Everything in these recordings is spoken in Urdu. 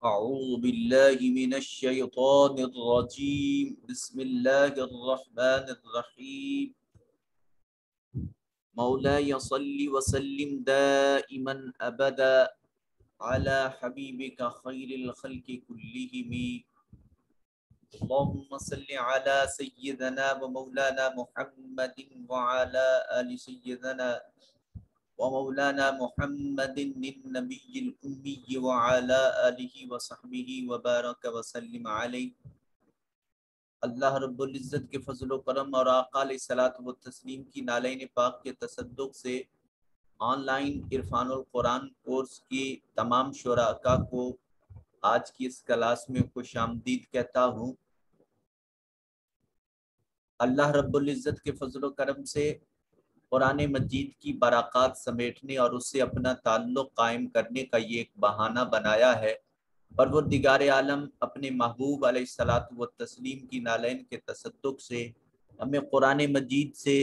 أعوذ بالله من الشيطان الرجيم بسم الله الرحمن الرحيم مولاي صل وسلم دائما أبدا على حبيبك خير الخلق كلهم اللهم صل على سيدنا ومولانا محمد وعلى آل سيدنا ومولانا محمد النبي الأمي وعلى آله وصحبه وبارك وسلم عليه۔ اللہ رب العزت کے فضل و کرم اور آقا علیہ الصلوۃ والتسلیم کی نالین پاک کے تصدق سے آن لائن عرفان القرآن کورس کی تمام شرکاء کو آج کی اس کلاس میں خوش آمدید کہتا ہوں۔ اللہ رب العزت کے فضل و کرم سے قرآن مجید کی برکات سمیٹنے اور اس سے اپنا تعلق قائم کرنے کا یہ ایک بہانہ بنایا ہے۔ پروردگار عالم اپنے محبوب علیہ الصلوۃ والتسلیم کی نالین کے تصدق سے ہمیں قرآن مجید سے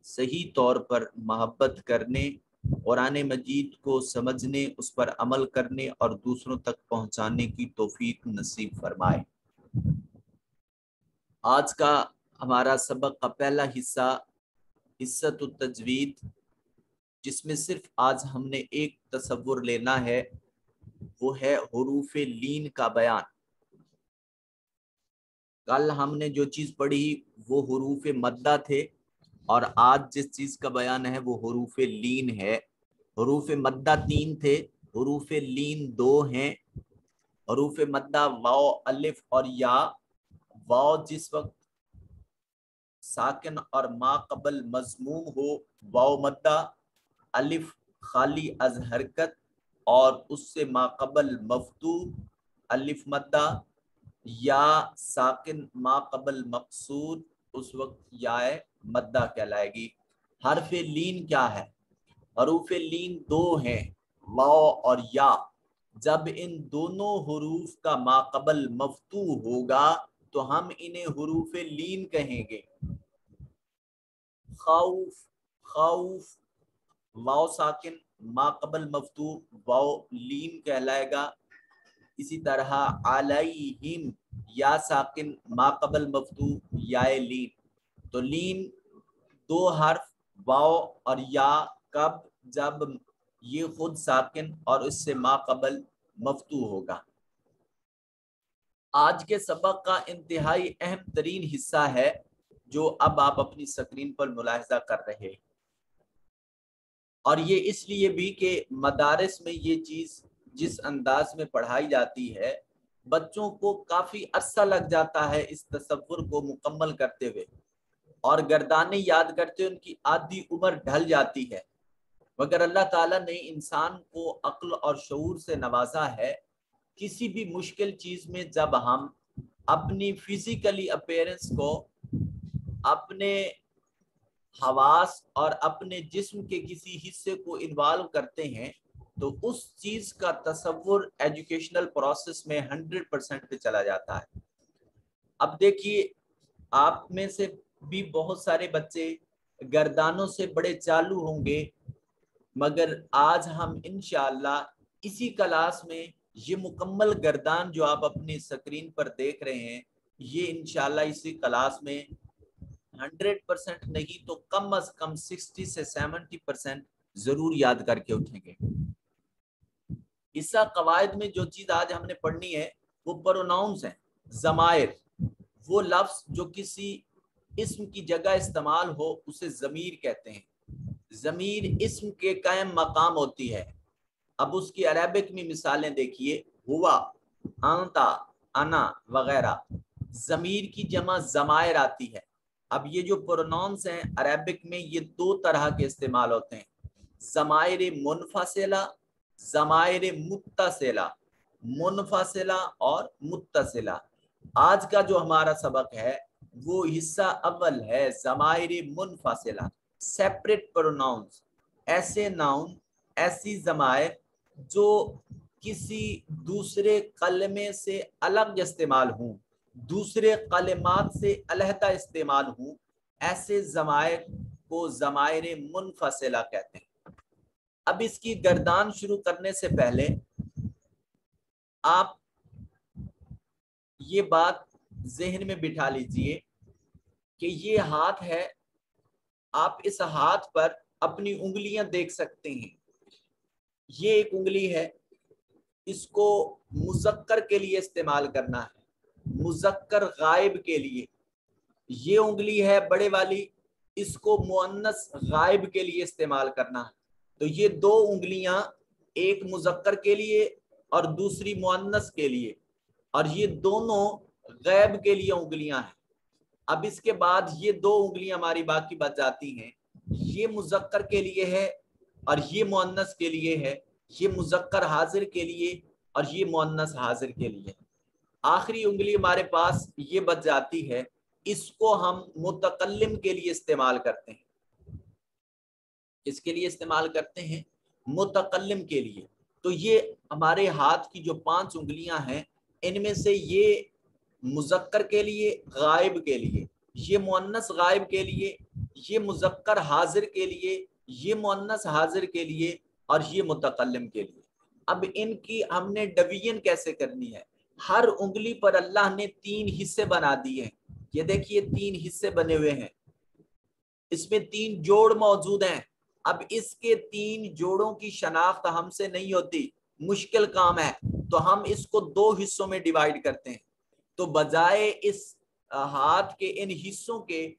صحیح طور پر محبت کرنے، قرآن مجید کو سمجھنے، اس پر عمل کرنے اور دوسروں تک پہنچانے کی توفیق نصیب فرمائے۔ آج کا ہمارا سبق کا پہلا حصہ حصۃ التجوید، جس میں صرف آج ہم نے ایک تصور لینا ہے، وہ ہے حروف لین کا بیان۔ کل ہم نے جو چیز پڑھی وہ حروف مدہ تھے اور آج جس چیز کا بیان ہے وہ حروف لین ہے۔ حروف مدہ 3 تھے، حروف لین 2 ہیں۔ حروف مدہ واو، الف اور یا۔ واو جس وقت ساکن اور ما قبل مضموم ہو واو مدہ، الف خالی از حرکت اور اس سے ما قبل مفتوح الف مدہ، یا ساکن ما قبل مقصور اس وقت یا مدہ کہلائے گی۔ حرف لین کیا ہے؟ حروف لین 2 ہیں، واو اور یا۔ جب ان دونوں حروف کا ما قبل مفتوح ہوگا تو ہم انہیں حروف لین کہیں گے۔ خوف، خوف، واو ساکن ما قبل مفتوح واو لین کہلائے گا۔ اسی طرح علیہم، یا ساکن ما قبل مفتوح یا لین۔ تو لین 2 حرف واو اور یا، کب؟ جب یہ خود ساکن اور اس سے ما قبل مفتوح ہوگا۔ آج کے سبق کا انتہائی اہم ترین حصہ ہے جو اب آپ اپنی سکرین پر ملاحظہ کر رہے ہیں، اور یہ اس لیے بھی کہ مدارس میں یہ چیز جس انداز میں پڑھائی جاتی ہے بچوں کو کافی عرصہ لگ جاتا ہے اس تصور کو مکمل کرتے ہوئے، اور گردانیں یاد کرتے ان کی آدھی عمر ڈھل جاتی ہے۔ مگر اللہ تعالیٰ نے انسان کو عقل اور شعور سے نوازا ہے۔ کسی بھی مشکل چیز میں جب ہم اپنی فزیکلی اپیرنس کو، اپنے حواس اور اپنے جسم کے کسی حصے کو انوالو کرتے ہیں تو اس چیز کا تصور ایجوکیشنل پروسیس میں 100% پہ چلا جاتا ہے۔ اب دیکھیے، آپ میں سے بھی بہت سارے بچے گردانوں سے بڑے چالو ہوں گے، مگر آج ہم انشاءاللہ اسی کلاس میں یہ مکمل گردان جو آپ اپنی سکرین پر دیکھ رہے ہیں، یہ انشاءاللہ اسی کلاس میں 100% نہیں تو کم از کم 60 سے 70% ضرور یاد کر کے اٹھیں گے۔ حصہ قواعد میں جو چیز آج ہم نے پڑھنی ہے وہ پروناؤنس ہیں، ضمائر۔ وہ لفظ جو کسی اسم کی جگہ استعمال ہو اسے ضمیر کہتے ہیں۔ ضمیر اسم کے قائم مقام ہوتی ہے۔ اب اس کی عربک میں مثالیں دیکھیے، ہوا، انتا، انا وغیرہ۔ ضمیر کی جمع ضمائر آتی ہے۔ اب یہ جو پروناؤنس ہیں عربک میں یہ 2 طرح کے استعمال ہوتے ہیں، ضمائر منفصلہ، ضمائر متصلہ، منفصلہ اور متصلہ۔ آج کا جو ہمارا سبق ہے وہ حصہ اول ہے ضمائر منفصلہ، سیپریٹ پروناؤنس، ایسے ناؤن، ایسی ضمائر جو کسی دوسرے کلمے سے الگ استعمال ہوں، دوسرے کلمات سے علیحدہ استعمال ہوں، ایسے ضمائر کو ضمائر منفصلہ کہتے ہیں۔ اب اس کی گردان شروع کرنے سے پہلے آپ یہ بات ذہن میں بٹھا لیجئے کہ یہ ہاتھ ہے، آپ اس ہاتھ پر اپنی انگلیاں دیکھ سکتے ہیں. یہ ایک انگلی ہے، اس کو مذکر کے لیے استعمال کرنا ہے، مذکر غائب کے لیے. یہ انگلی ہے بڑے والی، اس کو مؤنث غائب کے لیے استعمال کرنا ہے. تو یہ دو انگلیاں، ایک مذکر کے لیے اور دوسری مؤنث کے لیے، اور یہ دونوں غائب کے لیے انگلیاں ہیں. اب اس کے بعد یہ دو انگلیاں ہماری باقی بچ جاتی ہیں. یہ مذکر کے لیے ہے اور یہ مؤنث کے لیے ہے. یہ مذکر حاضر کے لیے اور یہ مؤنث حاضر کے لیے. آخری انگلی ہمارے پاس یہ بچ جاتی ہے، اس کو ہم متکلم کے لیے استعمال کرتے ہیں. اس کے لیے استعمال کرتے ہیں متکلم کے لیے. تو یہ ہمارے ہاتھ کی جو 5 انگلیاں ہیں، ان میں سے یہ مذکر کے لیے، غائب کے لیے، یہ مؤنث غائب کے لیے، یہ مذکر حاضر کے لیے، یہ مؤنث حاضر کے لیے اور یہ متکلم کے لیے. اب ان کی ہم نے ڈویژن کیسے کرنی ہے؟ ہر انگلی پر اللہ نے 3 حصے بنا دیے ہیں. یہ دیکھیے 3 حصے بنے ہوئے ہیں، اس میں 3 جوڑ موجود ہیں. اب اس کے 3 جوڑوں کی شناخت ہم سے نہیں ہوتی، مشکل کام ہے، تو ہم اس کو 2 حصوں میں ڈیوائیڈ کرتے ہیں. تو بجائے اس ہاتھ کے ان حصوں کے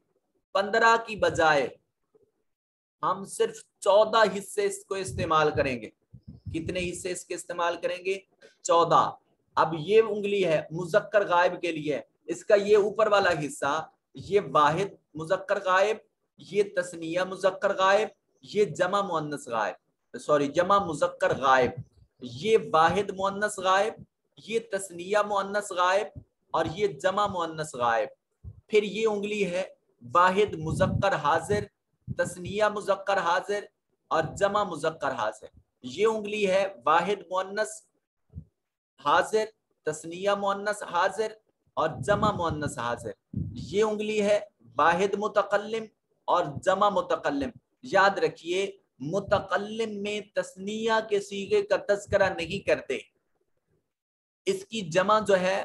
15 کی بجائے ہم صرف 14 حصے اس کو استعمال کریں گے. کتنے حصے اس کے استعمال کریں گے؟ 14. اب یہ انگلی ہے مذکر غائب کے لیے، اس کا یہ اوپر والا حصہ، یہ واحد مذکر غائب، یہ تثنیہ مذکر غائب، یہ جمع مؤنث غائب، جمع مذکر غائب، یہ واحد مؤنث غائب، یہ تثنیہ مؤنث غائب اور یہ جمع مؤنث غائب. پھر یہ انگلی ہے واحد مذکر حاضر، تثنیہ مذکر حاضر اور جمع مذکر حاضر. یہ انگلی ہے واحد مؤنث حاضر، تثنیہ مؤنث حاضر اور جمع مؤنث حاضر. یہ انگلی ہے واحد متکلم اور جمع متکلم. یاد رکھیے متکلم میں تثنیہ کے صیغے کا تذکرہ نہیں کرتے، اس کی جمع جو ہے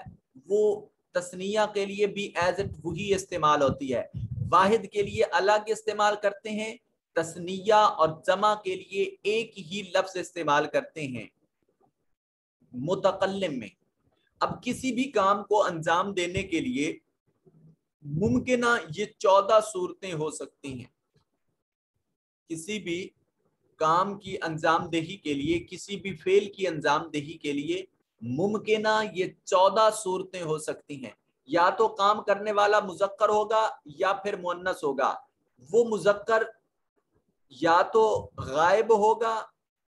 وہ تثنیہ کے لیے بھی ایز اٹ وہی استعمال ہوتی ہے. واحد کے لیے الگ استعمال کرتے ہیں، تثنیہ اور جمع کے لیے ایک ہی لفظ استعمال کرتے ہیں متکلم میں. اب کسی بھی کام کو انجام دینے کے لیے ممکنہ یہ 14 صورتیں ہو سکتی ہیں. کسی بھی کام کی انجام دہی کے لیے، کسی بھی فعل کی انجام دہی کے لیے ممکنہ یہ 14 صورتیں ہو سکتی ہیں. یا تو کام کرنے والا مذکر ہوگا یا پھر مؤنث ہوگا. وہ مذکر یا تو غائب ہوگا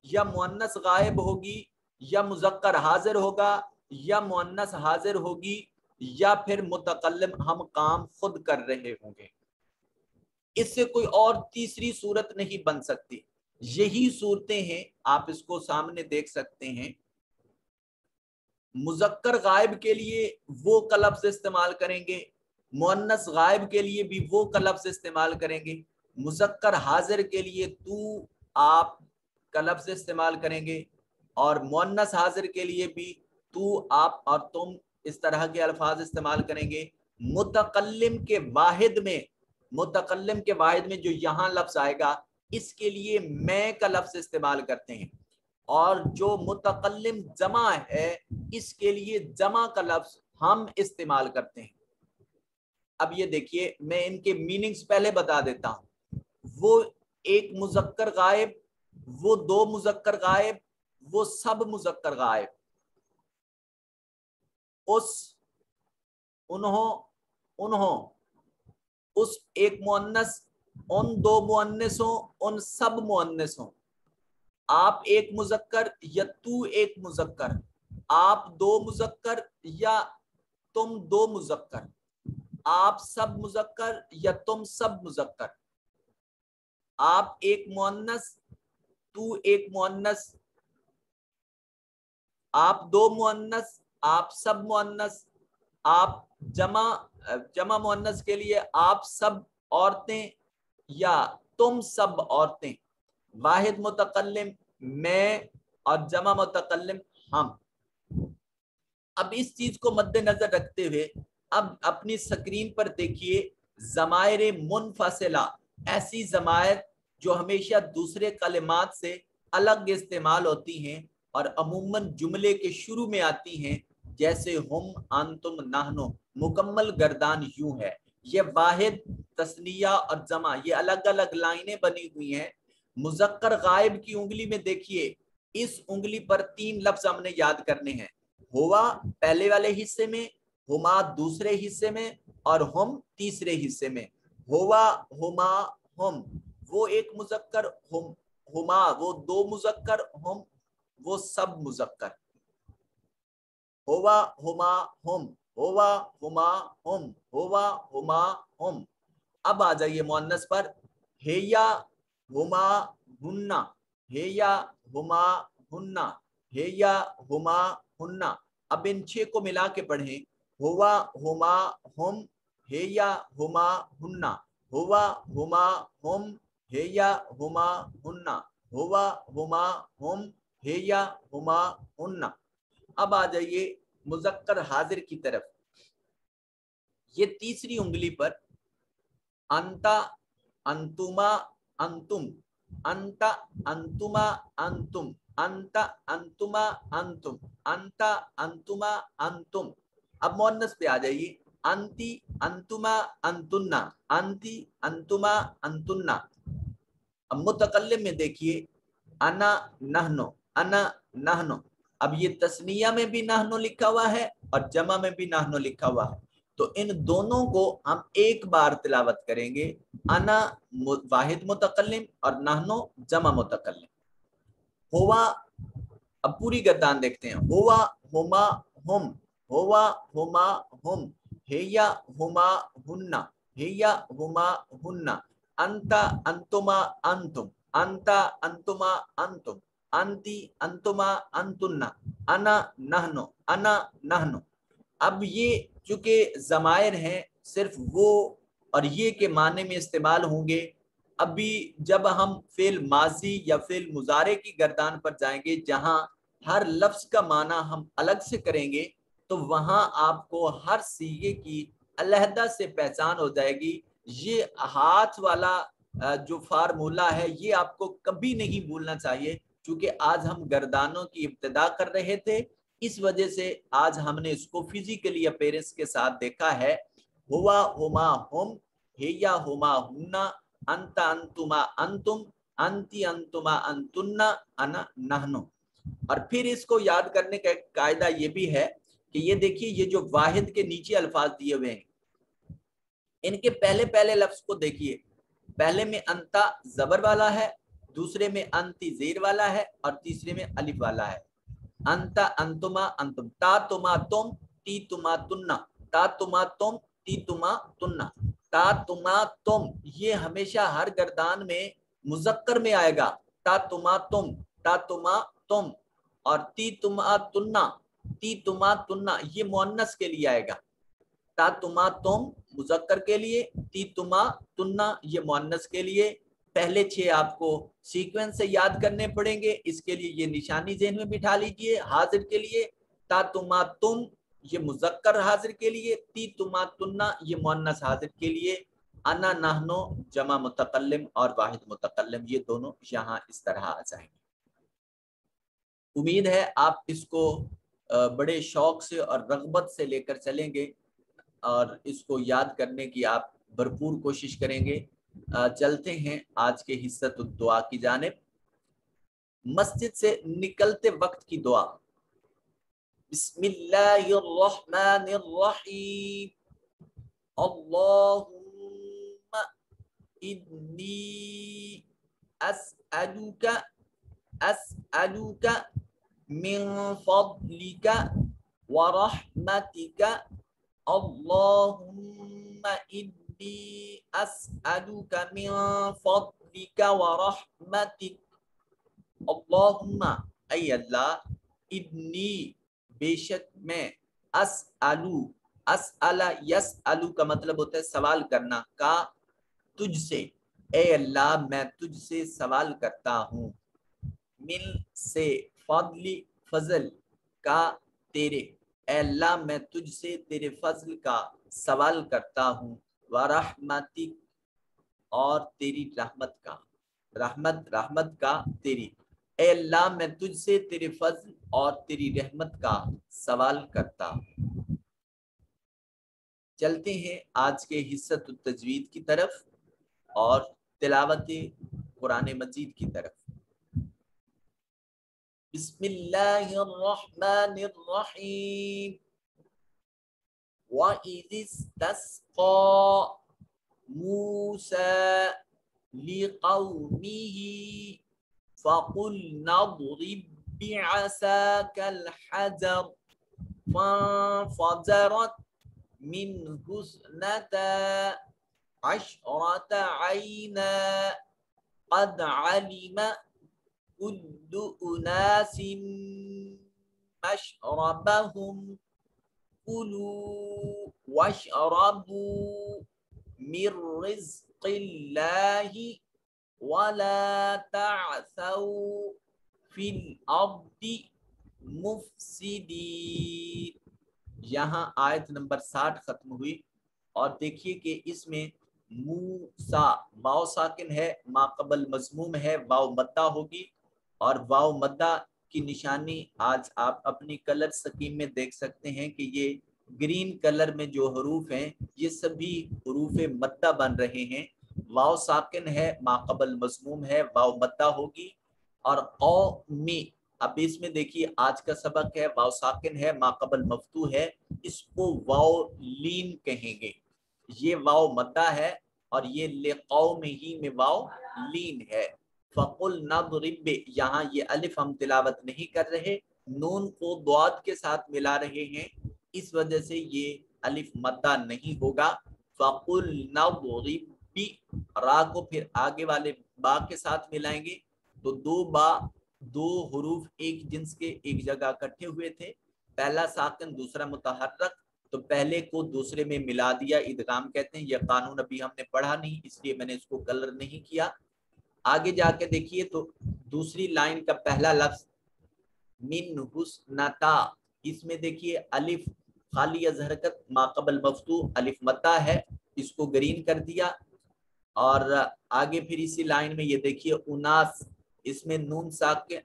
یا مؤنث غائب ہوگی، یا مذکر حاضر ہوگا یا مؤنث حاضر ہوگی، یا پھر متکلم ہم کام خود کر رہے ہوں گے. اس سے کوئی اور تیسری صورت نہیں بن سکتی. یہی صورتیں ہیں، آپ اس کو سامنے دیکھ سکتے ہیں. مذکر غائب کے لیے وہ کا لفظ استعمال کریں گے، مؤنث غائب کے لیے بھی وہ کا لفظ استعمال کریں گے، مذکر حاضر کے لیے تو آپ کا لفظ استعمال کریں گے، اور مؤنث حاضر کے لیے بھی تو آپ اور تم اس طرح کے الفاظ استعمال کریں گے. متکلم کے واحد میں جو یہاں لفظ آئے گا اس کے لیے میں کا لفظ استعمال کرتے ہیں، اور جو متکلم جمع ہے اس کے لیے جمع کا لفظ ہم استعمال کرتے ہیں. اب یہ دیکھیے میں ان کے میننگز پہلے بتا دیتا ہوں. وہ ایک مذکر غائب، وہ 2 مذکر غائب، وہ سب مذکر غائب. انہوں، اس ایک مؤنث، ان 2 مؤنثوں، ان سب مؤنثوں. آپ ایک مذکر یا تو ایک مذکر، آپ 2 مذکر یا تم 2 مذکر، آپ سب مذکر یا تم سب مذکر، آپ ایک مؤنث تو ایک مؤنث، آپ 2 مؤنث، آپ سب مؤنث، آپ جمع مؤنث کے لیے آپ سب عورتیں یا تم سب عورتیں. واحد متکلم میں اور جمع متکلم ہم. اب اس چیز کو مد نظر رکھتے ہوئے اب اپنی سکرین پر دیکھیے ضمائر منفصلہ، ایسی ضمائر جو ہمیشہ دوسرے کلمات سے الگ استعمال ہوتی ہیں اور عموماً جملے کے شروع میں آتی ہیں، جیسے ہم، انتم، نحنو، مکمل گردان یوں ہے۔ یہ واحد، تثنیہ اور جمع یہ الگ الگ لائنیں بنی ہوئی ہیں۔ مذکر غائب کی انگلی میں دیکھیے، اس انگلی پر 3 لفظ ہم نے یاد کرنے ہیں، ہوا پہلے والے حصے میں، ہما دوسرے حصے میں اور ہم تیسرے حصے میں۔ ہوا، ہما، ہم وہ ایک مذکر، ہما وہ 2 مذکر، ہم وہ سب مذکر۔ ہوا، ہما، ہم، ہوا، ہما، ہم، ہوا، ہما، ہم۔ اب آ جائیے مؤنث پر، ہیا، ہما، ہننا، ہیا، ہما، ہننا، ہیا، ہما، ہننا۔ اب ان 6 کو ملا کے پڑھیں، ہوا، ہما، ہم، ہیا، ہما، ہننا، ہوا، ہما، ہم، ہیا، ہما، ہننا، ہوا، ہما، ہم، ہیا، ہما، ہننا۔ اب آ جائیے مذکر حاضر کی طرف، یہ تیسری انگلی پر انتا، انتما، انتم، انتا، انتما، انتم، انتا، انتما، انتم، انتا، انتما، انتم۔ اب مؤنث پہ آ جائیے، انتی، انتما، انتنا، انتی، انتما، انتنا۔ اب متکلم میں دیکھیے، انا، نحنو، انا، نحنو۔ اب یہ تثنیہ میں بھی نحنو لکھا ہوا ہے اور جمع میں بھی نحنو لکھا ہوا ہے، تو ان دونوں کو ہم ایک بار تلاوت کریں گے، انا واحد متکلم اور نحنو جمع متکلم۔ ہوا، اب پوری گردان دیکھتے ہیں، ہوا، ہما، ہم، ہوا، ہما، ہم، ہیا، ہما، ہننا، ہیا، ہما، ہننا، انتا، انتما، انتم، انتا، انتما، انتم، انتی، انتما، انتنا، انا، نحنو، انا، نحنو۔ اب یہ چونکہ ضمائر ہیں صرف وہ اور یہ کے معنی میں استعمال ہوں گے۔ ابھی جب ہم فعل ماضی یا فعل مضارع کی گردان پر جائیں گے جہاں ہر لفظ کا معنی ہم الگ سے کریں گے، تو وہاں آپ کو ہر صیغے کی علیحدہ سے پہچان ہو جائے گی۔ یہ ہاتھ والا جو فارمولہ ہے یہ آپ کو کبھی نہیں بھولنا چاہیے، چونکہ آج ہم گردانوں کی ابتدا کر رہے تھے، اس وجہ سے آج ہم نے اس کو فزیکلی اپیرنس کے ساتھ دیکھا ہے۔ ہوا، ہما، ہم، ہیا، ہما، ہننا، انتا، انتما، انتم، انتی، انتما، انتنا، انا، نحنو۔ اور پھر اس کو یاد کرنے کا ایک قاعدہ یہ بھی ہے کہ یہ دیکھیے یہ جو واحد کے نیچے الفاظ دیے ہوئے ہیں، ان کے پہلے پہلے لفظ کو دیکھیے، پہلے میں انتا زبر والا ہے، دوسرے میں انتی زیر والا ہے اور تیسرے میں الف والا ہے۔ انتا، انتما، انتم، تا تما تم، تی تما تننا، تا تما تم، تی تما تننا، تا تما تم یہ ہمیشہ ہر گردان میں مذکر میں آئے گا، تا تما تم، تا تما تم، اور تی تما تننا، تی تما تننا یہ مؤنث کے لیے آئے گا، تا تما تم مذکر کے لیے، تی تما تننا یہ مؤنث کے لیے۔ پہلے 6 آپ کو سیکوینس سے یاد کرنے پڑیں گے، اس کے لیے یہ نشانی ذہن میں بٹھا لیجئے۔ حاضر کے لیے تا تما تم یہ مذکر حاضر کے لیے، تی تما تننا یہ مؤنث حاضر کے لیے، انا، نحنو جمع متکلم اور واحد متکلم یہ دونوں یہاں اس طرح آ جائیں گے۔ امید ہے آپ اس کو بڑے شوق سے اور رغبت سے لے کر چلیں گے اور اس کو یاد کرنے کی آپ بھرپور کوشش کریں گے۔ چلتے ہیں آج کے حصۃ الدعا کی جانب۔ مسجد سے نکلتے وقت کی دعا، بسم اللہ الرحمن الرحیم، اللہم انی اسألک من فضلک ورحمتک، اللہم انی اسألک من فضلک ورحمتک، اللہم اے اللہ، انی بے شک میں، اسألو، اسأل یسألو کا مطلب ہوتا ہے سوال کرنا کا، تجھ سے، اے اللہ میں تجھ سے سوال کرتا ہوں، من سے، فضلی فضل کا تیرے، اے اللہ میں تجھ سے تیرے فضل کا سوال کرتا ہوں، ورحمتک اور تیری رحمت کا، رحمت کا تیری، اے اللہ میں تجھ سے تیرے فضل اور تیری رحمت کا سوال کرتا ہوں۔ چلتے ہیں آج کے حصۃ التجوید کی طرف اور تلاوت قرآن مجید کی طرف۔ بسم اللہ الرحمن الرحیم۔ وَإِذِ اسْتَسْقَى مُوسَى لِقَوْمِهِ فَقُلْنَا اضْرِبْ بِعَصَاكَ الْحَجَرَ فَانفَجَرَتْ مِنْهُ اثْنَتَا عَشْرَةَ عَيْنًا قَدْ عَلِمَ كُلُّ أُنَاسٍ مَشْرَبَهُمْ كُلُوا وَاشْرَبُوا مِنْ رِزْقِ اللَّهِ وَلَا تَعْثَوْا فِي الْأَرْضِ مُفْسِدِينَ۔ یہاں آیت نمبر 60 ختم ہوئی، اور دیکھیے کہ اس میں موسا واو ساکن ہے، ما قبل مضموم ہے، واو مدہ ہوگی، اور واو مدہ کی نشانی آج آپ اپنی کلر سکیم میں دیکھ سکتے ہیں کہ یہ گرین کلر میں جو حروف ہیں یہ سبھی حروف مدہ بن رہے ہیں۔ واو ساکن ہے، ما قبل مضموم ہے، واو مدہ ہوگی، اور قومی، اب اس میں دیکھیے آج کا سبق ہے واو ساکن ہے، ما قبل مفتوح ہے، اس کو واو لین کہیں گے، یہ واو مدہ ہے، اور یہ لقومہ میں واو لین ہے۔ فَقُلْنَا اضْرِبْ، یہاں یہ الف ہم تلاوت نہیں کر رہے، نون کو ضاد کے ساتھ ملا رہے ہیں، اس وجہ سے یہ الف مدہ نہیں ہوگا۔ فَقُلْنَا اضْرِبْ، را کو پھر آگے والے با کے ساتھ ملائیں گے، تو دو حروف ایک جنس کے ایک جگہ اکٹھے ہوئے تھے، پہلا ساکن دوسرا متحرک، تو پہلے کو دوسرے میں ملا دیا، ادغام کہتے ہیں۔ یہ قانون ابھی ہم نے پڑھا نہیں، اس لیے میں نے اس کو کلر نہیں کیا۔ آگے جا کے دیکھیے تو دوسری لائن کا پہلا لفظ من حسنتا، اس میں دیکھیے الف خالی از حرکت، ما قبل مفتوح، الف مدہ ہے، اس کو گرین کر دیا، اور آگے پھر اسی لائن میں یہ دیکھیے اناس، اس میں نون ساکن،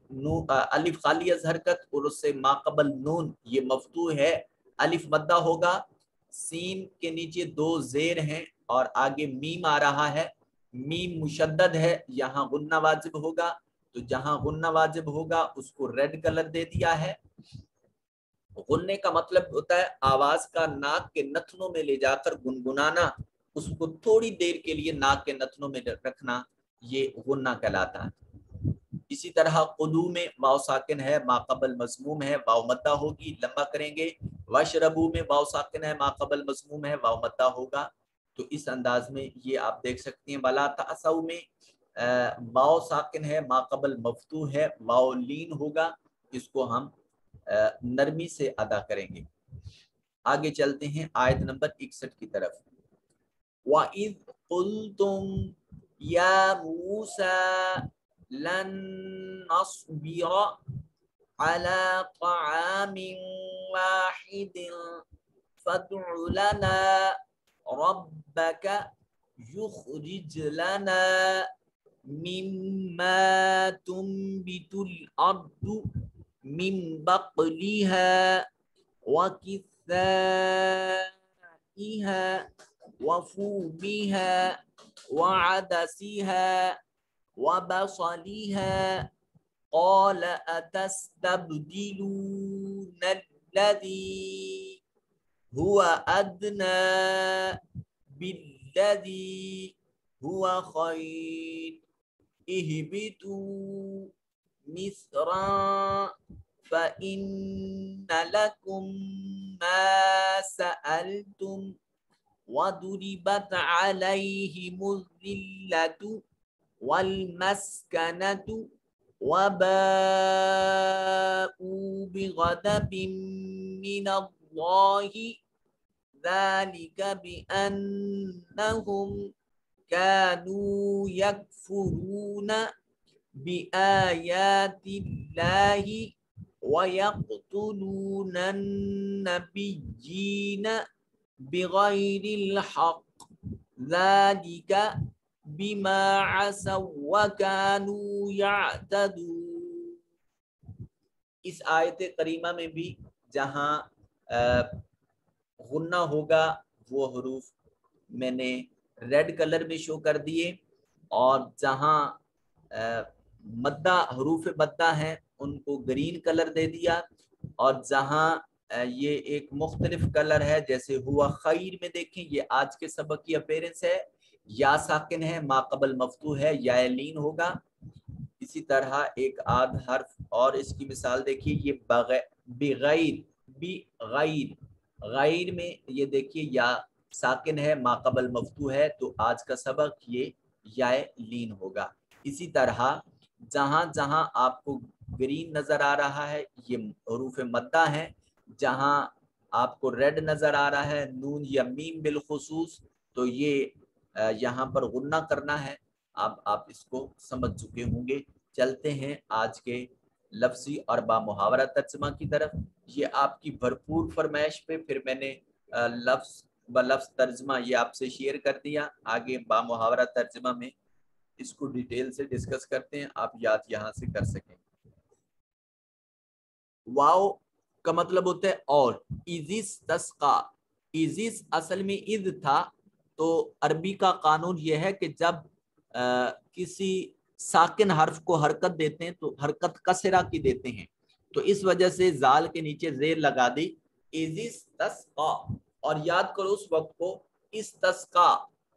الف خالی از حرکت اور اس سے ما قبل نون، یہ مفتوح ہے، الف مدہ ہوگا، سین کے نیچے دو زیر ہیں اور آگے میم آ رہا ہے، میم مشدد ہے، یہاں غنہ واجب ہوگا، تو جہاں غنہ واجب ہوگا اس کو ریڈ کلر دے دیا ہے۔ غننے کا مطلب ہوتا ہے آواز کا ناک کے نتنوں میں لے جا کر گنگنانا، اس کو تھوڑی دیر کے لیے ناک کے نتنوں میں رکھنا، یہ غنہ کہلاتا ہے۔ اسی طرح قلو میں واو ساکن ہے، ما قبل مضموم ہے، واو مدہ ہوگی، لمبا کریں گے۔ وشربو میں واو ساکن ہے، ما قبل مضموم ہے، واو مدہ ہوگا، تو اس انداز میں یہ آپ دیکھ سکتے ہیں۔ ولا تعصوا میں واو ساکن ہے، ما قبل مفتوح ہے، واو لین ہوگا، اس کو ہم نرمی سے ادا کریں گے۔ آگے چلتے ہیں آیت نمبر 61 کی طرف۔ وَإِذْ قُلْتُمْ يَا مُوسَى لَن نَّصْبِرَ عَلَى طَعَامٍ وَاحِدٍ فَادْعُ لَنَا رَبَّكَ يُخْرِجْ لَنَا مِمَّا تُنبِتُ الْأَرْضُ مِن بَقْلِهَا وَكِثَّائِهَا وَفُومِهَا وَعَدَسِهَا وَبَصَلِهَا قَالَ أَتَسْتَبْدِلُونَ الَّذِي هُوَ أَدْنَى بِالَّذِي هُوَ خَيْرٌ اهْبِطُوا مِصْرًا فَإِنَّ لَكُمْ مَا سَأَلْتُمْ وَضُرِبَتْ عَلَيْهِمُ الذِّلَّةُ وَالْمَسْكَنَةُ وَبَاءُوا بِغَضَبٍ مِّنَ اللَّهِ ذَلِكَ بِأَنَّهُمْ كَانُوا يَكْفُرُونَ بِآيَاتِ اللَّهِ وَيَقْتُلُونَ النَّبِيِّينَ بِغَيْرِ الْحَقِّ ذَلِكَ بِمَا عَصَوْا وَكَانُوا يَعْتَدُونَ۔ اس آیت کریمہ میں بھی جہاں غنہ ہوگا وہ حروف میں نے ریڈ کلر میں شو کر دیے، اور جہاں مدہ حروف مدہ ہیں ان کو گرین کلر دے دیا، اور جہاں یہ ایک مختلف کلر ہے جیسے ہوا خیر میں دیکھیں یہ آج کے سبق کی اپیرنس ہے، یا ساکن ہے، ما قبل مفتوح ہے، یا لین ہوگا۔ اسی طرح ایک آدھ حرف اور اس کی مثال دیکھیے، یہ بغیر غیر میں یہ دیکھیے یا ساکن ہے، ما قبل مفتوح ہے، تو آج کا سبق یہ یا لین ہوگا۔ اسی طرح جہاں جہاں آپ کو گرین نظر آ رہا ہے یہ حروف مدہ ہیں، جہاں آپ کو ریڈ نظر آ رہا ہے نون یا میم بالخصوص، تو یہ یہاں پر غنہ کرنا ہے۔ اب آپ اس کو سمجھ چکے ہوں گے۔ چلتے ہیں آج کے لفظی اور با محاورہ ترجمہ کی طرف۔ یہ آپ کی بھرپور فرمائش پہ پھر میں نے لفظ بلفظ ترجمہ یہ آپ سے شیئر کر دیا، آگے با محاورہ ترجمہ میں اس کو ڈیٹیل سے ڈسکس کرتے ہیں، آپ یاد یہاں سے کر سکیں۔ واو کا مطلب ہوتا ہے اور، ایزیس تسقا، ایزیس اصل میں اذ تھا، تو عربی کا قانون یہ ہے کہ جب کسی ساکن حرف کو حرکت دیتے ہیں تو حرکت کسرہ کی دیتے ہیں، تو اس وجہ سے زال کے نیچے زیر لگا دی، ایزیس تسقا۔ اور یاد کرو اس وقت کو، استسقا،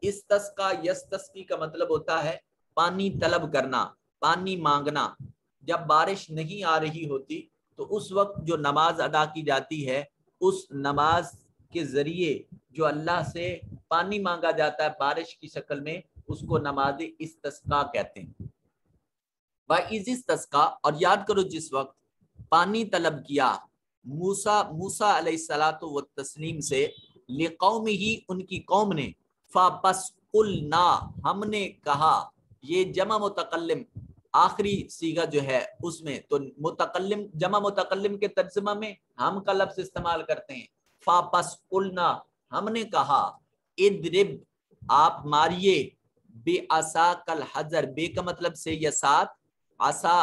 استسقا یستسقی کا مطلب ہوتا ہے پانی طلب کرنا، پانی مانگنا۔ جب بارش نہیں آ رہی ہوتی تو اس وقت جو نماز ادا کی جاتی ہے، اس نماز کے ذریعے جو اللہ سے پانی مانگا جاتا ہے بارش کی شکل میں، اس کو نماز استسقا کہتے ہیں۔ وَإِذِ اسْتَسْقَىٰ، اور یاد کرو جس وقت پانی طلب کیا موسیٰ علیہ الصلوٰۃ والتسلیم سے، لِقَوْمِهِ ان کی قوم نے، فَبَسْ قُلْنَا ہم نے کہا، یہ جمع متکلم آخری صیغہ جو ہے اس میں، تو متکلم جمع متکلم کے ترجمہ میں ہم کا لفظ استعمال کرتے ہیں، فَبَسْ قُلْنَا ہم نے کہا، اِدْرِبْ آپ ماریے، بے عصا کل حجر، بے کا مطلب سے یا ساتھ، عصا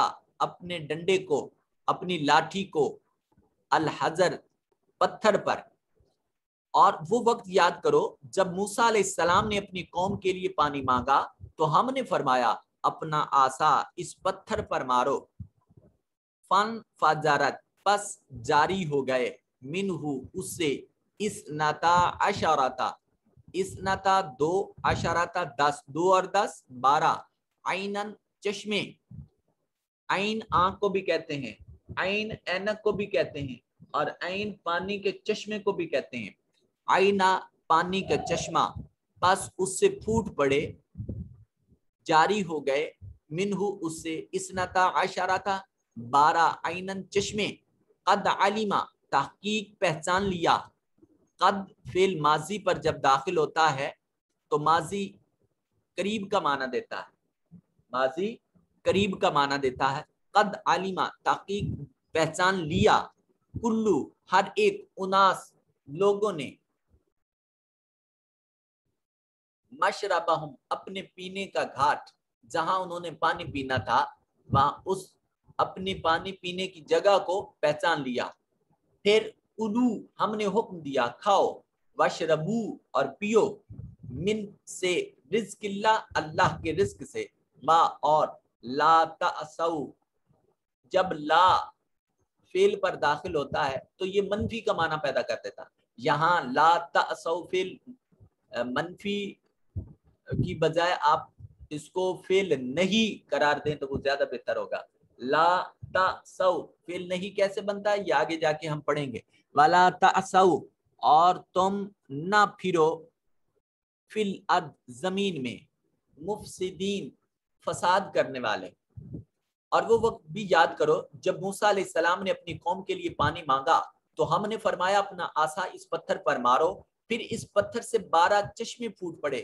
اپنے ڈنڈے کو، اپنی لاٹھی کو، الحجر پتھر پر۔ اور وہ وقت یاد کرو جب موسیٰ علیہ السلام نے اپنی قوم کے لیے پانی مانگا تو ہم نے فرمایا اپنا عصا اس پتھر پر مارو، فن فجرت پس جاری ہو گئے، منہ اس سے، اثنتا عشرتا، اثنتا دو، عشرتا 10، 2 اور 10 12، عینن چشمے، عین آنکھ کو بھی کہتے ہیں، عین اینک کو بھی کہتے ہیں، اور عین پانی کے چشمے کو بھی کہتے ہیں، عینا پانی کا چشمہ، پس اس سے پھوٹ پڑے، جاری ہو گئے، منہ اس سے، اثنتا عشرتا 12، عینن چشمے، قد علما تحقیق پہچان لیا، قد فعل ماضی پر جب داخل ہوتا ہے تو ماضی قریب کا معنی دیتا ہے، ماضی قریب کا معنی دیتا ہے، قد علما تحقیق پہچان لیا، کلو ہر ایک، اناس لوگوں نے، مشربہم اپنے پینے کا گھاٹ، جہاں انہوں نے پانی پینا تھا وہاں اس اپنے پانی پینے کی جگہ کو پہچان لیا۔ پھر کلو ہم نے حکم دیا کھاؤ، وشربو اور پیو، من سے، رزق اللہ اللہ کے رزق سے، ما اور، لا تأسو جب لا فعل پر داخل ہوتا ہے تو یہ منفی کا معنی پیدا کر دیتا، یہاں لا تأسو فعل منفی کی بجائے آپ اس کو فعل نہیں قرار دیں تو وہ زیادہ بہتر ہوگا۔ لا تأسو فعل نہیں کیسے بنتا ہے یہ آگے جا کے ہم پڑھیں گے، ولا تأسو اور تم نہ پھرو، فی الارض زمین میں، مفسدین فساد کرنے والے۔ اور وہ وقت بھی یاد کرو جب موسیٰ علیہ السلام نے اپنی قوم کے لیے پانی مانگا تو ہم نے فرمایا اپنا عصا اس پتھر پر مارو، پھر اس پتھر سے 12 چشمے پھوٹ پڑے،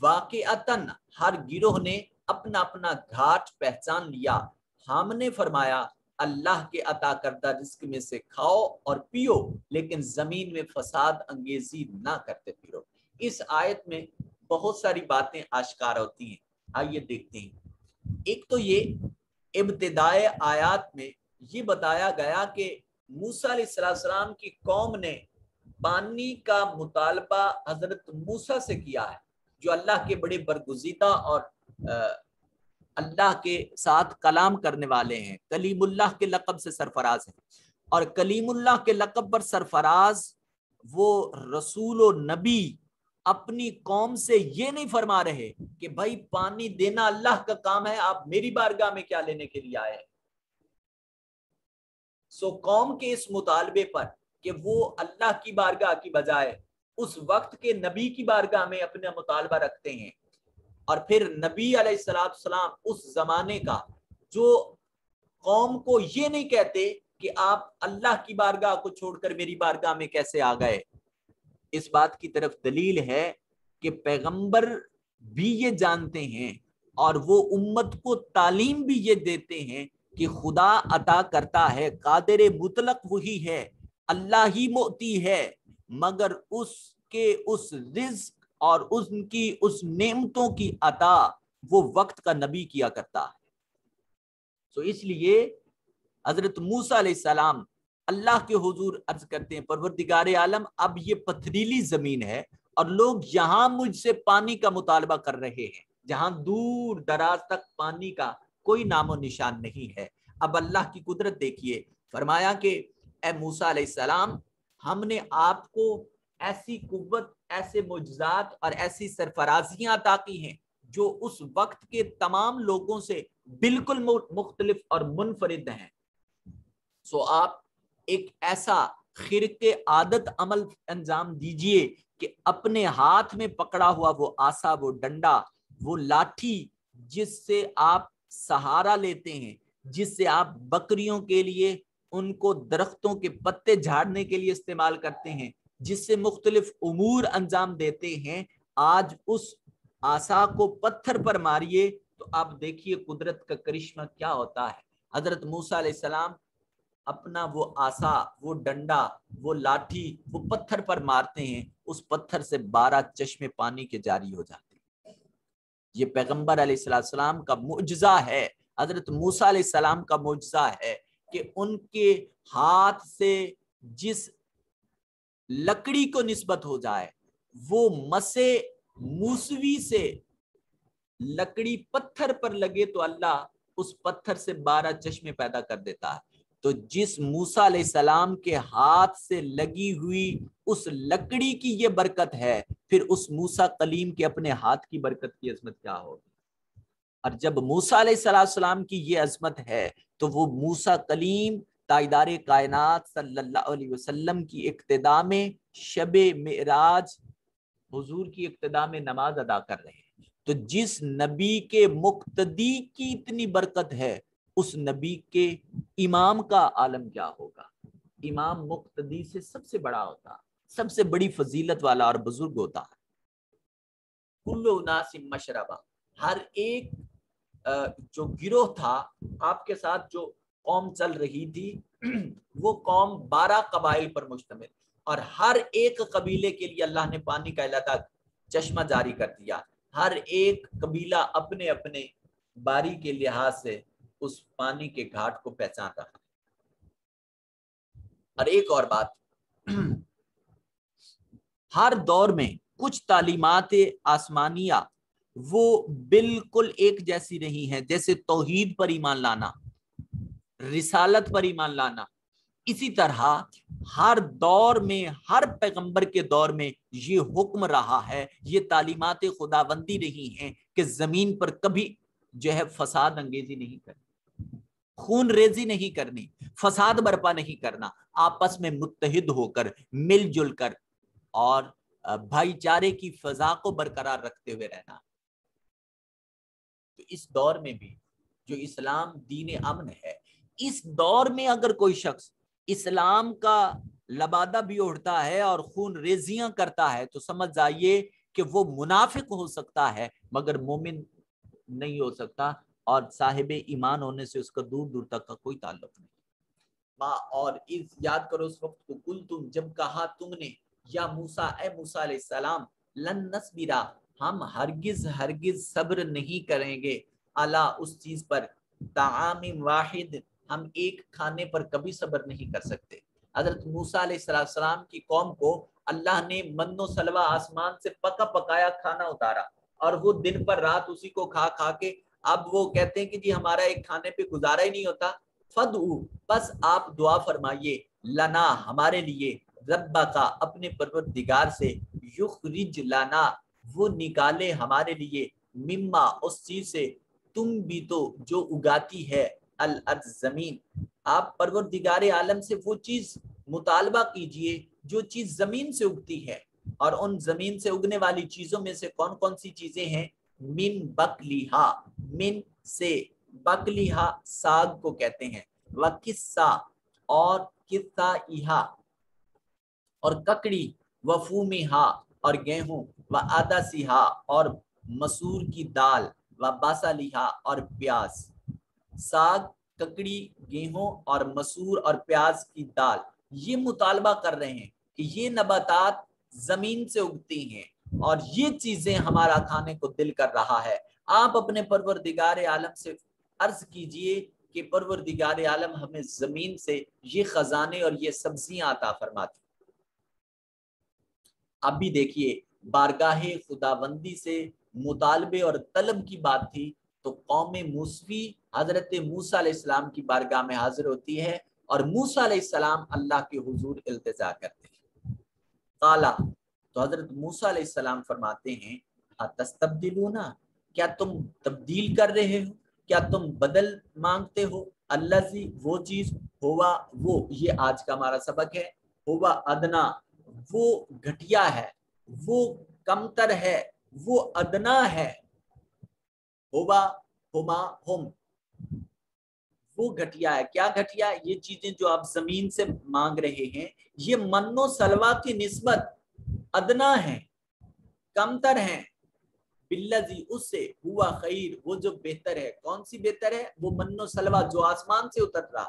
واقعتاً ہر گروہ نے اپنا اپنا گھاٹ پہچان لیا، ہم نے فرمایا اللہ کے عطا کردہ رزق میں سے کھاؤ اور پیو، لیکن زمین میں فساد انگیزی نہ کرتے پھرو۔ اس آیت میں بہت ساری باتیں آشکار ہوتی ہیں، آئیے دیکھتے ہیں۔ ایک تو یہ ابتدائے آیات میں یہ بتایا گیا کہ موسیٰ علیہ السلام کی قوم نے پانی کا مطالبہ حضرت موسیٰ سے کیا ہے، جو اللہ کے بڑے برگزیدہ اور اللہ کے ساتھ کلام کرنے والے ہیں، کلیم اللہ کے لقب سے سرفراز ہیں۔ اور کلیم اللہ کے لقب پر سرفراز وہ رسول و نبی اپنی قوم سے یہ نہیں فرما رہے کہ بھائی پانی دینا اللہ کا کام ہے، آپ میری بارگاہ میں کیا لینے کے لیے آئے ہیں۔ سو قوم کے اس مطالبے پر کہ وہ اللہ کی بارگاہ کی بجائے اس وقت کے نبی کی بارگاہ میں اپنا مطالبہ رکھتے ہیں، اور پھر نبی علیہ السلام اس زمانے کا جو قوم کو یہ نہیں کہتے کہ آپ اللہ کی بارگاہ کو چھوڑ کر میری بارگاہ میں کیسے آ گئے۔ اس بات کی طرف دلیل ہے کہ پیغمبر بھی یہ جانتے ہیں اور وہ امت کو تعلیم بھی یہ دیتے ہیں کہ خدا عطا کرتا ہے، قادر مطلق وہی ہے، اللہ ہی معطی ہے، مگر اس کے اس رزق اور ان کی اس نعمتوں کی عطا وہ وقت کا نبی کیا کرتا ہے۔ تو اس لیے حضرت موسیٰ علیہ السلام اللہ کے حضور عرض کرتے ہیں پروردگار عالم اب یہ پتھریلی زمین ہے اور لوگ یہاں مجھ سے پانی کا مطالبہ کر رہے ہیں، جہاں دور دراز تک پانی کا کوئی نام و نشان نہیں ہے۔ اب اللہ کی قدرت دیکھیے، فرمایا کہ اے موسیٰ علیہ السلام ہم نے آپ کو ایسی قوت، ایسے معجزات اور ایسی سرفرازیاں عطا کی ہیں جو اس وقت کے تمام لوگوں سے بالکل مختلف اور منفرد ہیں۔ سو آپ ایک ایسا خرق عادت عمل انجام دیجئے کہ اپنے ہاتھ میں پکڑا ہوا وہ آسا، وہ ڈنڈا، وہ لاٹھی جس سے آپ سہارا لیتے ہیں، جس سے آپ بکریوں کے لیے ان کو درختوں کے پتے جھاڑنے کے لیے استعمال کرتے ہیں، جس سے مختلف امور انجام دیتے ہیں، آج اس آسا کو پتھر پر ماریے تو آپ دیکھیے قدرت کا کرشمہ کیا ہوتا ہے۔ حضرت موسیٰ علیہ السلام اپنا وہ آسا، وہ ڈنڈا، وہ لاٹھی وہ پتھر پر مارتے ہیں، اس پتھر سے 12 چشمے پانی کے جاری ہو جاتے ہیں۔ یہ پیغمبر علیہ السلام کا معجزہ ہے، حضرت موسیٰ علیہ السلام کا معجزہ ہے کہ ان کے ہاتھ سے جس لکڑی کو نسبت ہو جائے، وہ مسے موسوی سے لکڑی پتھر پر لگے تو اللہ اس پتھر سے 12 چشمے پیدا کر دیتا ہے۔ تو جس موسیٰ علیہ السلام کے ہاتھ سے لگی ہوئی اس لکڑی کی یہ برکت ہے، پھر اس موسیٰ کلیم کے اپنے ہاتھ کی برکت کی عظمت کیا ہوگی۔ اور جب موسیٰ علیہ السلام کی یہ عظمت ہے تو وہ موسیٰ کلیم تاجدار کائنات صلی اللہ علیہ وسلم کی اقتداء میں شب معراج حضور کی اقتداء میں نماز ادا کر رہے ہیں۔ تو جس نبی کے مقتدی کی اتنی برکت ہے، اس نبی کے امام کا عالم کیا ہوگا۔ امام مقتدی سے سب سے بڑا ہوتا، سب سے بڑی فضیلت والا اور بزرگ ہوتا ہے۔ کل اناس مشربہ، ہر ایک جو گروہ تھا آپ کے ساتھ جو قوم چل رہی تھی، وہ قوم 12 قبائل پر مشتمل، اور ہر ایک قبیلے کے لیے اللہ نے پانی کا علیحدہ چشمہ جاری کر دیا۔ ہر ایک قبیلہ اپنے اپنے باری کے لحاظ سے اس پانی کے گھاٹ کو پہچان رہا۔ اور ایک اور بات، ہر دور میں کچھ تعلیمات آسمانیہ وہ بالکل ایک جیسی نہیں ہے، جیسے توحید پر ایمان لانا، رسالت پر ایمان لانا، اسی طرح ہر دور میں، ہر پیغمبر کے دور میں یہ حکم رہا ہے، یہ تعلیمات خداوندی رہی ہیں کہ زمین پر کبھی جو ہے فساد انگیزی نہیں کرنی، خون ریزی نہیں کرنی، فساد برپا نہیں کرنا، آپس میں متحد ہو کر، مل جل کر اور بھائی چارے کی فضا کو برقرار رکھتے ہوئے رہنا۔ تو اس دور میں بھی جو اسلام دین امن ہے، اس دور میں اگر کوئی شخص اسلام کا لبادہ بھی اڑتا ہے اور خون ریزیاں کرتا ہے تو سمجھ جائیے کہ وہ منافق ہو سکتا ہے مگر مومن نہیں ہو سکتا۔ اور صاحب ایمان ہونے سے اس کا دور دور تک کا کوئی تعلق نہیں۔ اور یاد کرو اس وقت کو کل تم جب کہا تم نے یا موسیٰ اے موسیٰ علیہ السلام لن نصبرا ہم ہرگز صبر نہیں کریں گے الا اس چیز پر طعام واحد ہم ایک کھانے پر کبھی صبر نہیں کر سکتے۔ حضرت موسیٰ علیہ السلام کی قوم کو اللہ نے من و سلوہ آسمان سے پکا پکایا کھانا اتارا اور وہ دن پر رات اسی کو کھا کھا کے اب وہ کہتے ہیں کہ جی ہمارا ایک کھانے پہ گزارا ہی نہیں ہوتا۔ فدعو بس آپ دعا فرمائیے لنا ہمارے لیے ربا کا اپنے پروردگار سے یخرج لنا وہ نکالے ہمارے لیے مما اس چیز سے تم بھی تو جو اگاتی ہے الارض زمین۔ آپ پروردگار عالم سے وہ چیز مطالبہ کیجئے جو چیز زمین سے اگتی ہے، اور ان زمین سے اگنے والی چیزوں میں سے کون کون سی چیزیں ہیں؟ من بکلیہا من سے، بکلیہا ساگ کو کہتے ہیں، وکسا اور کسائیہا اور ککڑی، وفومیہا اور گیہوں، وعدسیہا اور مسور کی دال، وبصلیہا اور پیاز۔ ساگ، ککڑی، گیہوں اور مسور اور پیاز کی دال، یہ مطالبہ کر رہے ہیں کہ یہ نباتات زمین سے اگتی ہیں اور یہ چیزیں ہمارا کھانے کو دل کر رہا ہے۔ آپ اپنے پروردگار عالم سے عرض کیجئے کہ پروردگار عالم ہمیں زمین سے یہ خزانے اور یہ سبزیاں عطا فرماتی۔ اب بھی دیکھیے بارگاہ خداوندی سے مطالبے اور طلب کی بات تھی تو قوم موسوی حضرت موسیٰ علیہ السلام کی بارگاہ میں حاضر ہوتی ہے اور موسیٰ علیہ السلام اللہ کے حضور التجا کرتے ہیں۔ قالا تو حضرت موسیٰ علیہ السلام فرماتے ہیں اتستبدلون کیا تم تبدیل کر رہے ہو، کیا تم بدل مانگتے ہو، الذی وہ چیز، ہوا وہ، یہ آج کا ہمارا سبق ہے، ہوا ادنا وہ گھٹیا ہے، وہ کمتر ہے، وہ ادنا ہے، ہوا ہما ہم وہ گھٹیا ہے۔ کیا گھٹیا ہے؟ یہ چیزیں جو آپ زمین سے مانگ رہے ہیں یہ من و سلوہ کی نسبت ادنا ہے، کمتر ہیں، بالذی اس سے، ہوا خیر وہ جو بہتر ہے۔ کون سی بہتر ہے؟ وہ من و سلوہ جو آسمان سے اتر رہا۔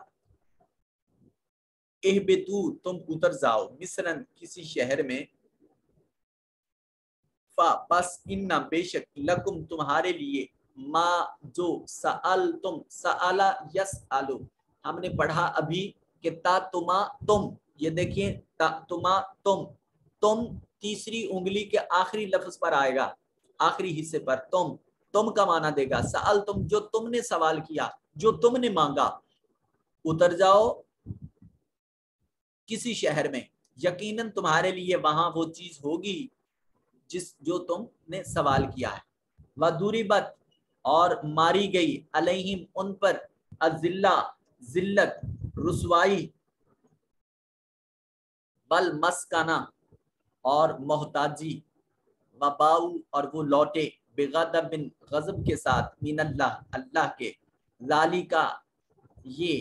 اہبتو تم اتر جاؤ، مصرن کسی شہر میں، بس ان بے شک لکم تمہارے لیے، ما جو سألتم، سألا یسألو ہم نے پڑھا ابھی کہ تا تما تم، یہ دیکھیں تا تما تم تیسری انگلی کے آخری لفظ پر آئے گا، آخری حصے پر تم کا معنی دے گا سألتم جو تم نے سوال کیا، جو تم نے مانگا۔ اتر جاؤ کسی شہر میں، یقیناً تمہارے لیے وہاں وہ چیز ہوگی جو تم نے سوال کیا ہے۔ وَضُرِبَتْ اور ماری گئی، علیہم ان پر، الذلہ ذلت، رسوائی، والمسکنہ اور محتاجی، وباؤ اور وہ لوٹے، بغضب غضب کے ساتھ، من اللہ اللہ کے، ذالکا یہ،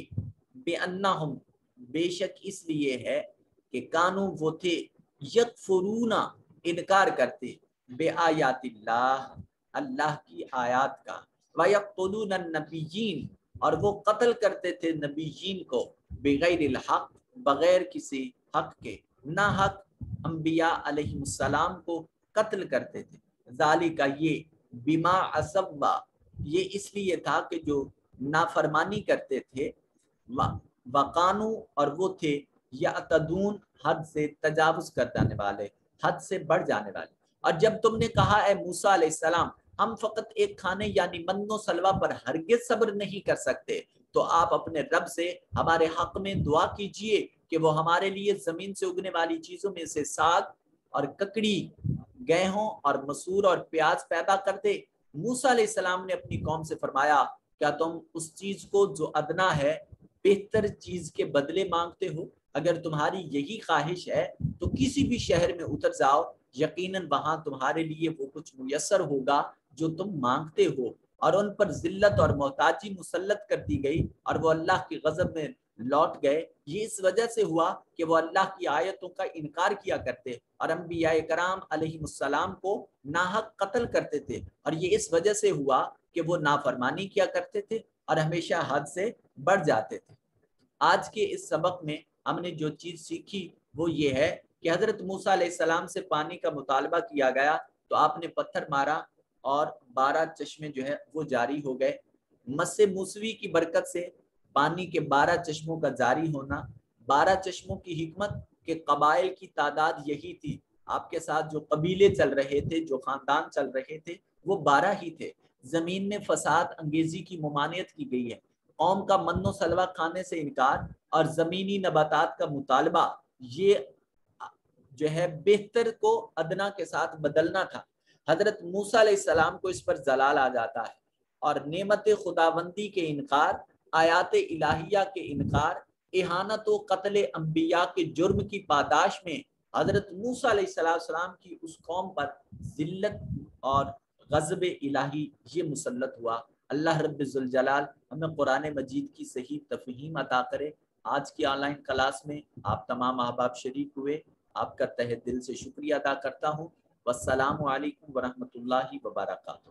بِأَنَّهُمْ بے شک اس لیے ہے کہ کانو وہ تھے، یکفرون انکار کرتے، بے آیات اللہ اللہ کی آیات کا، وَيَقْتُلُونَ النَّبِيِّينَ اور وہ قتل کرتے تھے نبیین کو، بغیر الحق بغیر کسی حق کے، نہ حق انبیاء علیہ السلام کو قتل کرتے تھے۔ ذالک یہ، بما عصوا یہ اس لیے تھا کہ جو نافرمانی کرتے تھے، وقانو اور وہ تھے، یعتدون حد سے تجاوز کر جانے والے، حد سے بڑھ جانے والے۔ اور جب تم نے کہا اے موسیٰ علیہ السلام ہم فقط ایک کھانے یعنی من و سلوہ پر ہرگز صبر نہیں کر سکتے، تو آپ اپنے رب سے ہمارے حق میں دعا کیجئے کہ وہ ہمارے لیے زمین سے اگنے والی چیزوں میں سے ساگ اور ککڑی، گیہوں اور مسور اور پیاز پیدا کر دے۔ موسیٰ علیہ السلام نے اپنی قوم سے فرمایا کیا تم اس چیز کو جو ادنا ہے بہتر چیز کے بدلے مانگتے ہو؟ اگر تمہاری یہی خواہش ہے تو کسی بھی شہر میں اتر جاؤ، یقیناً وہاں تمہارے لیے وہ کچھ میسر ہوگا جو تم مانگتے ہو۔ اور ان پر ذلت اور محتاجی مسلط کر دی گئی اور وہ اللہ کی غضب میں لوٹ گئے، یہ اس وجہ سے ہوا کہ وہ اللہ کی آیتوں کا انکار کیا کرتے اور انبیاء کرام علیہ السلام کو ناحق قتل کرتے تھے، اور یہ اس وجہ سے ہوا کہ وہ نافرمانی کیا کرتے تھے اور ہمیشہ حد سے بڑھ جاتے تھے۔ آج کے اس سبق میں ہم نے جو چیز سیکھی وہ یہ ہے کہ حضرت موسیٰ علیہ السلام سے پانی کا مطالبہ کیا گیا تو آپ نے پتھر مارا اور 12 چشمے جو ہے وہ جاری ہو گئے۔ مس موسوی کی برکت سے پانی کے 12 چشموں کا جاری ہونا، 12 چشموں کی حکمت کہ قبائل کی تعداد یہی تھی، آپ کے ساتھ جو قبیلے چل رہے تھے، جو خاندان چل رہے تھے وہ 12 ہی تھے۔ زمین میں فساد انگیزی کی ممانعت کی گئی ہے، قوم کا من و سلوہ کھانے سے انکار اور زمینی نباتات کا مطالبہ، یہ جو ہے بہتر کو ادنا کے ساتھ بدلنا تھا۔ حضرت موسیٰ علیہ السلام کو اس پر زلال آ جاتا ہے، اور نعمت خداوندی کے انکار، آیات الہیہ کے انکار، اہانت و قتل انبیاء کے جرم کی پاداش میں حضرت موسیٰ علیہ السلام کی اس قوم پر ذلت اور غضب الہی یہ مسلط ہوا۔ اللہ رب ذوالجلال ہمیں قرآن مجید کی صحیح تفہیم عطا کرے۔ آج کی آن لائن کلاس میں آپ تمام احباب شریک ہوئے، آپ کا تہہ دل سے شکریہ ادا کرتا ہوں۔ والسلام علیکم ورحمۃ اللہ وبرکاتہ۔